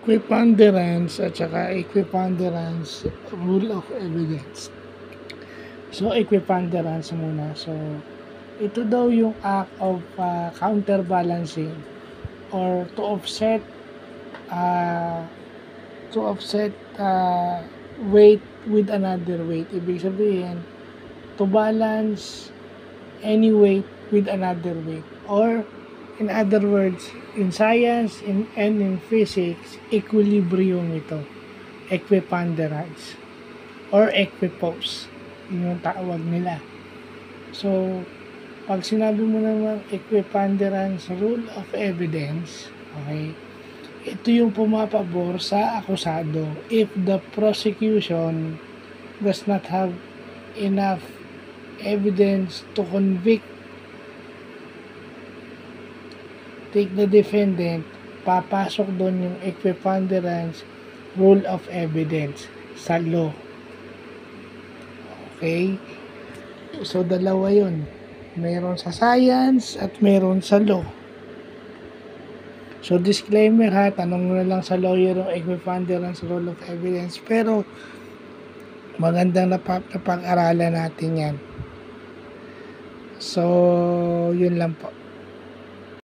Equiponderance at saka equiponderance rule of evidence. So, equiponderance muna. So, ito daw yung act of counterbalancing or uh, to offset weight with another weight. Ibig sabihin, to balance any weight with another weight. Or, in other words, in science and in physics, equilibrium ito. Equiponderance. Or equipose. Yun yung tawag nila. So, pag sinabi mo naman equiponderance rule of evidence, okay, ito yung pumapabor sa akusado if the prosecution does not have enough evidence to convict the defendant, papasok doon yung equiponderance rule of evidence sa law. Okay? So, dalawa yun. Meron sa science at meron sa law. So, disclaimer ha, tanong mo na lang sa lawyer yung equiponderance rule of evidence. Pero, magandang napag-aralan natin yan. So, yun lang po.